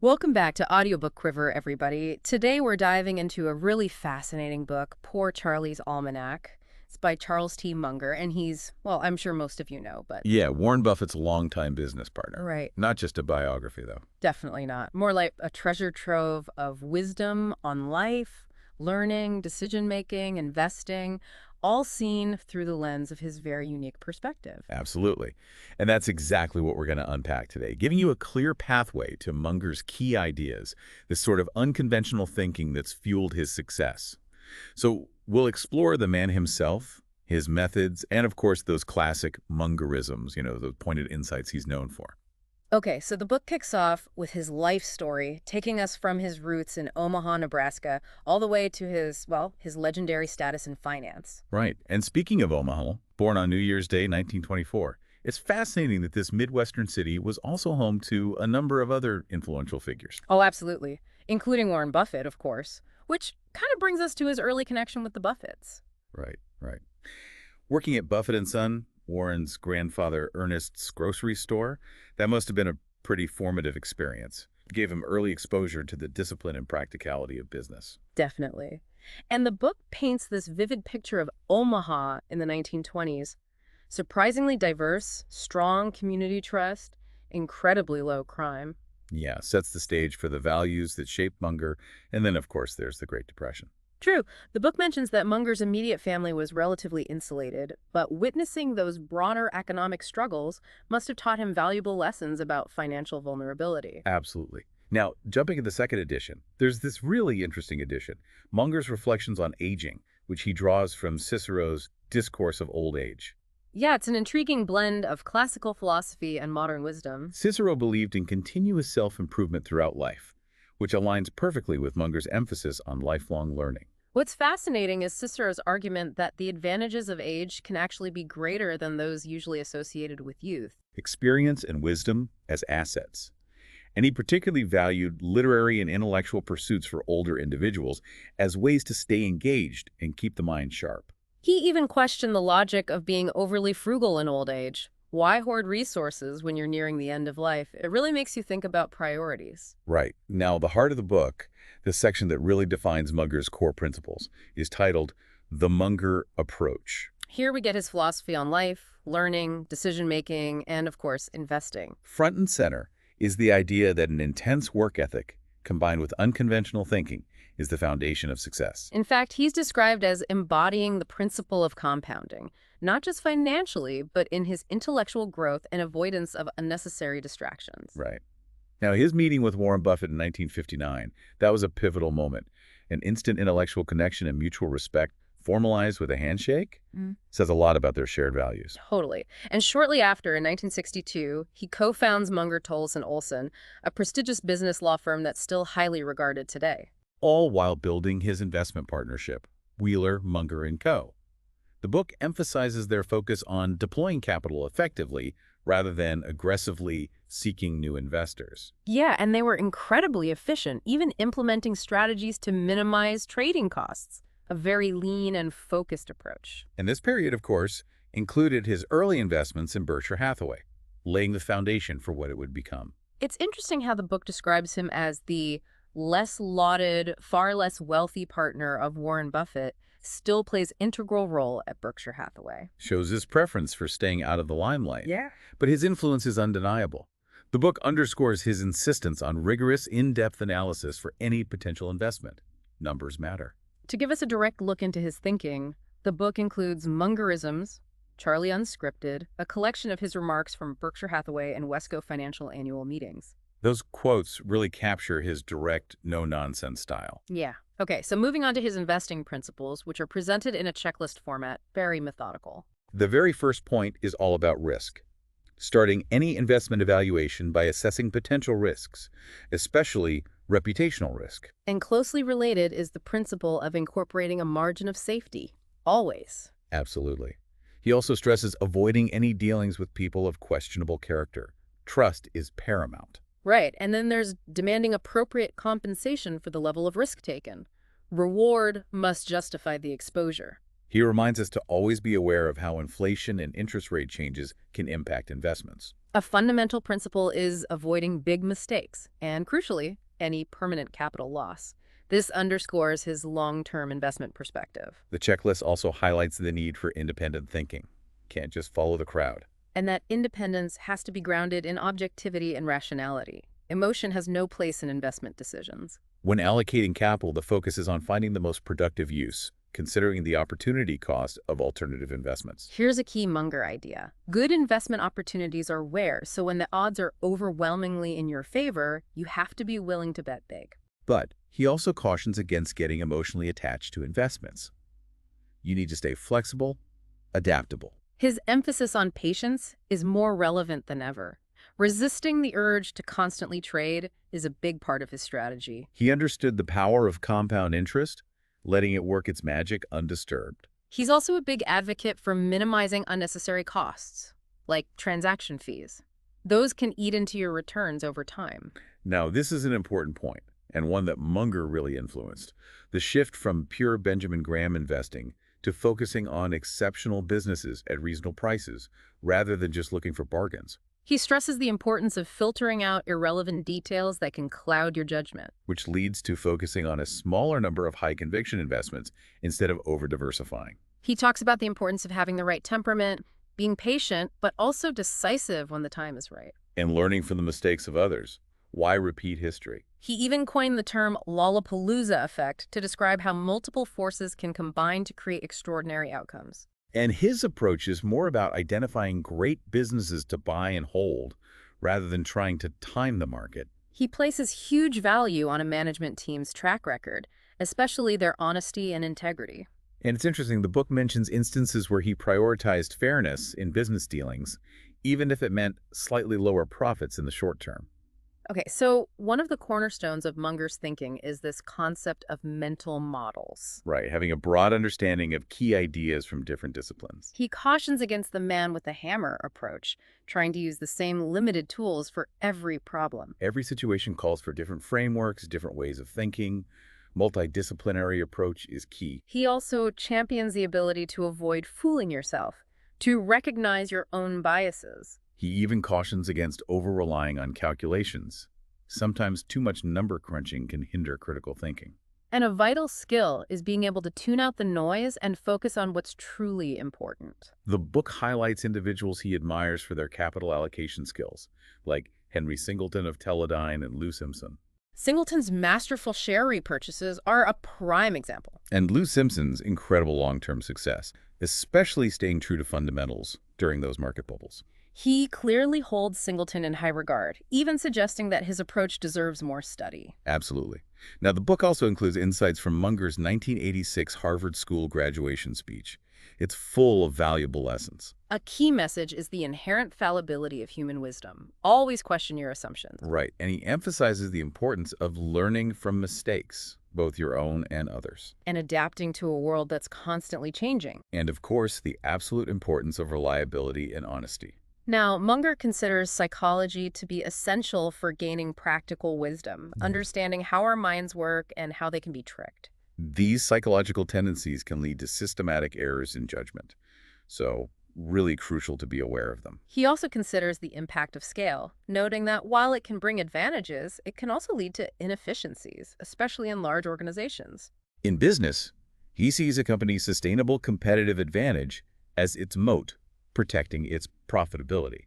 Welcome back to Audiobook Quiver, everybody. Today we're diving into a really fascinating book, Poor Charlie's Almanack. It's by Charles T. Munger, and he's, well, I'm sure most of you know, but Yeah, Warren Buffett's longtime business partner. right, Not just a biography, though. definitely not. More like a treasure trove of wisdom on life, learning, decision-making, investing, all seen through the lens of his very unique perspective. Absolutely. And that's exactly what we're going to unpack today, giving you a clear pathway to Munger's key ideas, this sort of unconventional thinking that's fueled his success. So we'll explore the man himself, his methods, and of course those classic Mungerisms, the pointed insights he's known for. Okay, so the book kicks off with his life story, taking us from his roots in Omaha, Nebraska, all the way to his, well, his legendary status in finance. Right. And speaking of Omaha, born on New Year's Day, 1924, it's fascinating that this Midwestern city was also home to a number of other influential figures. Oh, absolutely. Including Warren Buffett, of course, which kind of brings us to his early connection with the Buffetts. Right, right. Working at Buffett and Son, Warren's grandfather Ernest's grocery store, that must have been a pretty formative experience. It gave him early exposure to the discipline and practicality of business. Definitely. And the book paints this vivid picture of Omaha in the 1920s. Surprisingly diverse, strong community trust, incredibly low crime. Yeah, sets the stage for the values that shaped Munger, and then, of course, there's the Great Depression. True. The book mentions that Munger's immediate family was relatively insulated, but witnessing those broader economic struggles must have taught him valuable lessons about financial vulnerability. Absolutely. Now, jumping to the second edition, there's this really interesting edition, Munger's Reflections on Aging, which he draws from Cicero's Discourse of Old Age. Yeah, it's an intriguing blend of classical philosophy and modern wisdom. Cicero believed in continuous self-improvement throughout life, which aligns perfectly with Munger's emphasis on lifelong learning. What's fascinating is Cicero's argument that the advantages of age can actually be greater than those usually associated with youth. Experience and wisdom as assets. And he particularly valued literary and intellectual pursuits for older individuals as ways to stay engaged and keep the mind sharp. He even questioned the logic of being overly frugal in old age. Why hoard resources when you're nearing the end of life? It really makes you think about priorities. Right. Now, the heart of the book, the section that really defines Munger's core principles, is titled The Munger Approach. Here we get his philosophy on life, learning, decision-making, and of course, investing. Front and center is the idea that an intense work ethic, combined with unconventional thinking, is the foundation of success. In fact, he's described as embodying the principle of compounding, not just financially, but in his intellectual growth and avoidance of unnecessary distractions. Right. Now, his meeting with Warren Buffett in 1959, that was a pivotal moment. An instant intellectual connection and mutual respect, formalized with a handshake, says a lot about their shared values. Totally. And shortly after, in 1962, he co-founds Munger, Tolles and Olson, a prestigious business law firm that's still highly regarded today. All while building his investment partnership, Wheeler, Munger & Co. The book emphasizes their focus on deploying capital effectively rather than aggressively seeking new investors. Yeah, and they were incredibly efficient, even implementing strategies to minimize trading costs. A very lean and focused approach. And this period, of course, included his early investments in Berkshire Hathaway, laying the foundation for what it would become. It's interesting how the book describes him as the less lauded, far less wealthy partner of Warren Buffett, still plays integral role at Berkshire Hathaway. Shows his preference for staying out of the limelight. Yeah. But his influence is undeniable. The book underscores his insistence on rigorous, in-depth analysis for any potential investment. Numbers matter. To give us a direct look into his thinking, the book includes Mungerisms, Charlie Unscripted, a collection of his remarks from Berkshire Hathaway and Wesco financial annual meetings. Those quotes really capture his direct, no-nonsense style. Yeah. Okay, so moving on to his investing principles, which are presented in a checklist format, very methodical. The very first point is all about risk, starting any investment evaluation by assessing potential risks, especially reputational risk. And closely related is the principle of incorporating a margin of safety, always. Absolutely. He also stresses avoiding any dealings with people of questionable character. Trust is paramount. Right, and then there's demanding appropriate compensation for the level of risk taken. Reward must justify the exposure. He reminds us to always be aware of how inflation and interest rate changes can impact investments. A fundamental principle is avoiding big mistakes and, crucially, any permanent capital loss. This underscores his long-term investment perspective. The checklist also highlights the need for independent thinking. Can't just follow the crowd. And that independence has to be grounded in objectivity and rationality. Emotion has no place in investment decisions. When allocating capital, the focus is on finding the most productive use, considering the opportunity cost of alternative investments. Here's a key Munger idea. Good investment opportunities are rare, so when the odds are overwhelmingly in your favor, you have to be willing to bet big. But he also cautions against getting emotionally attached to investments. You need to stay flexible, adaptable. His emphasis on patience is more relevant than ever. Resisting the urge to constantly trade is a big part of his strategy. He understood the power of compound interest, letting it work its magic undisturbed. He's also a big advocate for minimizing unnecessary costs, like transaction fees. Those can eat into your returns over time. Now, this is an important point, and one that Munger really influenced. The shift from pure Benjamin Graham investing to focusing on exceptional businesses at reasonable prices, rather than just looking for bargains. He stresses the importance of filtering out irrelevant details that can cloud your judgment. Which leads to focusing on a smaller number of high-conviction investments instead of over-diversifying. He talks about the importance of having the right temperament, being patient, but also decisive when the time is right. And learning from the mistakes of others. Why repeat history? He even coined the term Lollapalooza effect to describe how multiple forces can combine to create extraordinary outcomes. And his approach is more about identifying great businesses to buy and hold, rather than trying to time the market. He places huge value on a management team's track record, especially their honesty and integrity. And it's interesting, the book mentions instances where he prioritized fairness in business dealings, even if it meant slightly lower profits in the short term. Okay, so one of the cornerstones of Munger's thinking is this concept of mental models. Right, having a broad understanding of key ideas from different disciplines. He cautions against the man with the hammer approach, trying to use the same limited tools for every problem. Every situation calls for different frameworks, different ways of thinking. Multidisciplinary approach is key. He also champions the ability to avoid fooling yourself, to recognize your own biases. He even cautions against over-relying on calculations. Sometimes too much number crunching can hinder critical thinking. And a vital skill is being able to tune out the noise and focus on what's truly important. The book highlights individuals he admires for their capital allocation skills, like Henry Singleton of Teledyne and Lou Simpson. Singleton's masterful share repurchases are a prime example. And Lou Simpson's incredible long-term success, especially staying true to fundamentals during those market bubbles. He clearly holds Singleton in high regard, even suggesting that his approach deserves more study. Absolutely. Now, the book also includes insights from Munger's 1986 Harvard School graduation speech. It's full of valuable lessons. A key message is the inherent fallibility of human wisdom. Always question your assumptions. Right, and he emphasizes the importance of learning from mistakes, both your own and others. And adapting to a world that's constantly changing. And of course, the absolute importance of reliability and honesty. Now, Munger considers psychology to be essential for gaining practical wisdom, understanding how our minds work and how they can be tricked. These psychological tendencies can lead to systematic errors in judgment, so really crucial to be aware of them. He also considers the impact of scale, noting that while it can bring advantages, it can also lead to inefficiencies, especially in large organizations. In business, he sees a company's sustainable competitive advantage as its moat, protecting its profitability.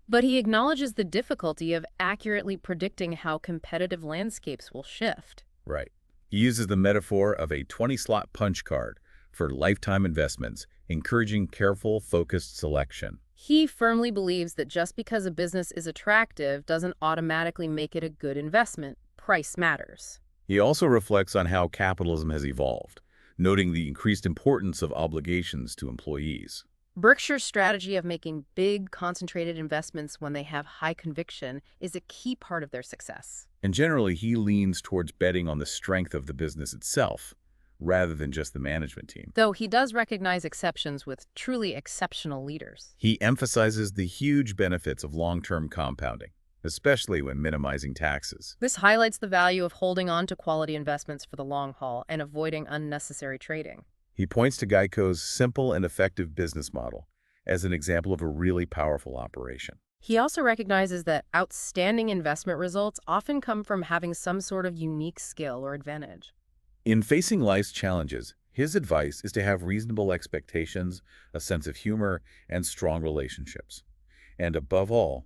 But he acknowledges the difficulty of accurately predicting how competitive landscapes will shift. Right. He uses the metaphor of a 20-slot punch card for lifetime investments, encouraging careful, focused selection. He firmly believes that just because a business is attractive doesn't automatically make it a good investment. Price matters. He also reflects on how capitalism has evolved, noting the increased importance of obligations to employees. Berkshire's strategy of making big, concentrated investments when they have high conviction is a key part of their success. And generally, he leans towards betting on the strength of the business itself, rather than just the management team. Though he does recognize exceptions with truly exceptional leaders. He emphasizes the huge benefits of long-term compounding, especially when minimizing taxes. This highlights the value of holding on to quality investments for the long haul and avoiding unnecessary trading. He points to Geico's simple and effective business model as an example of a really powerful operation. He also recognizes that outstanding investment results often come from having some sort of unique skill or advantage. In facing life's challenges, his advice is to have reasonable expectations, a sense of humor, and strong relationships. And above all,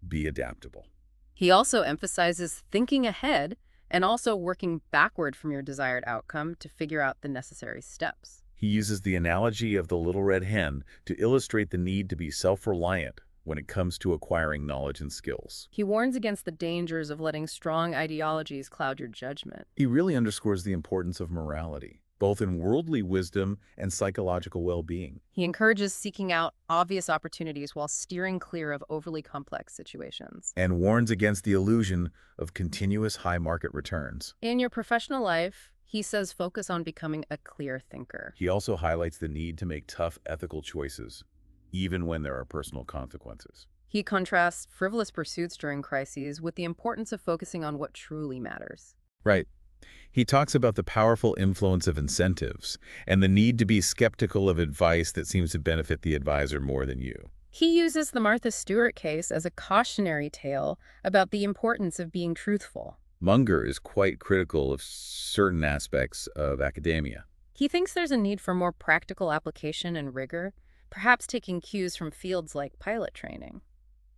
be adaptable. He also emphasizes thinking ahead and also working backward from your desired outcome to figure out the necessary steps. He uses the analogy of the little red hen to illustrate the need to be self-reliant when it comes to acquiring knowledge and skills. He warns against the dangers of letting strong ideologies cloud your judgment. He really underscores the importance of morality, both in worldly wisdom and psychological well-being. He encourages seeking out obvious opportunities while steering clear of overly complex situations. And warns against the illusion of continuous high market returns. In your professional life, he says focus on becoming a clear thinker. He also highlights the need to make tough ethical choices, even when there are personal consequences. He contrasts frivolous pursuits during crises with the importance of focusing on what truly matters. Right. He talks about the powerful influence of incentives and the need to be skeptical of advice that seems to benefit the advisor more than you. He uses the Martha Stewart case as a cautionary tale about the importance of being truthful. Munger is quite critical of certain aspects of academia. He thinks there's a need for more practical application and rigor, perhaps taking cues from fields like pilot training.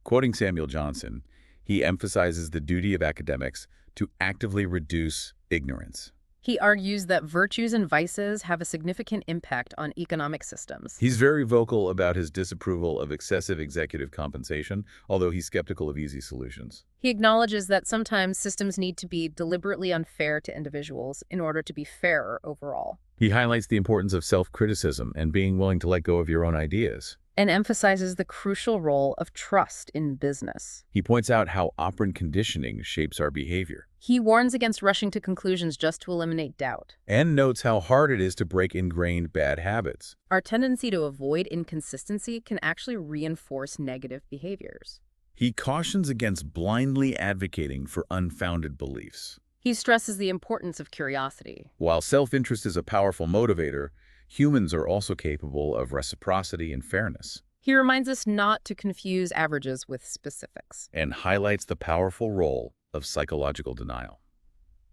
Quoting Samuel Johnson, he emphasizes the duty of academics to actively reduce ignorance. He argues that virtues and vices have a significant impact on economic systems. He's very vocal about his disapproval of excessive executive compensation, although he's skeptical of easy solutions. He acknowledges that sometimes systems need to be deliberately unfair to individuals in order to be fairer overall. He highlights the importance of self-criticism and being willing to let go of your own ideas. And emphasizes the crucial role of trust in business. He points out how operant conditioning shapes our behavior. He warns against rushing to conclusions just to eliminate doubt. And notes how hard it is to break ingrained bad habits. Our tendency to avoid inconsistency can actually reinforce negative behaviors. He cautions against blindly advocating for unfounded beliefs. He stresses the importance of curiosity. While self-interest is a powerful motivator, humans are also capable of reciprocity and fairness. He reminds us not to confuse averages with specifics. And highlights the powerful role of psychological denial.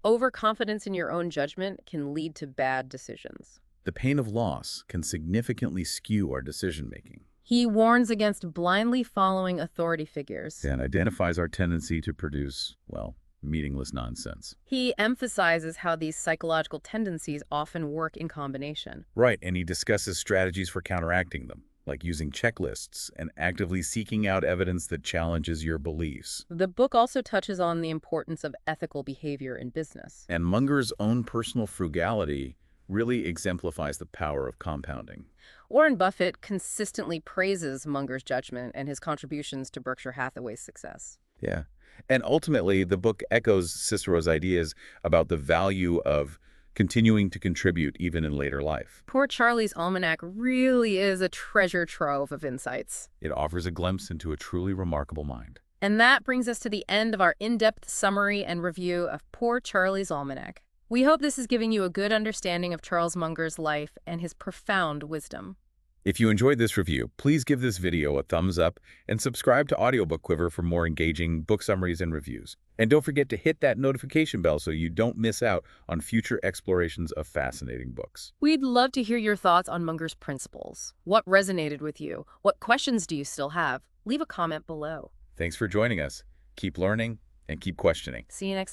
Overconfidence in your own judgment can lead to bad decisions. The pain of loss can significantly skew our decision-making. He warns against blindly following authority figures. And identifies our tendency to produce, well, meaningless nonsense. He emphasizes how these psychological tendencies often work in combination. Right, and he discusses strategies for counteracting them, like using checklists and actively seeking out evidence that challenges your beliefs. The book also touches on the importance of ethical behavior in business. And Munger's own personal frugality really exemplifies the power of compounding. Warren Buffett consistently praises Munger's judgment and his contributions to Berkshire Hathaway's success. Yeah. And ultimately, the book echoes Cicero's ideas about the value of continuing to contribute even in later life. Poor Charlie's Almanack really is a treasure trove of insights. It offers a glimpse into a truly remarkable mind. And that brings us to the end of our in-depth summary and review of Poor Charlie's Almanack. We hope this is giving you a good understanding of Charles Munger's life and his profound wisdom. If you enjoyed this review, please give this video a thumbs up and subscribe to Audiobook Quiver for more engaging book summaries and reviews. And don't forget to hit that notification bell so you don't miss out on future explorations of fascinating books. We'd love to hear your thoughts on Munger's principles. What resonated with you? What questions do you still have? Leave a comment below. Thanks for joining us. Keep learning and keep questioning. See you next time.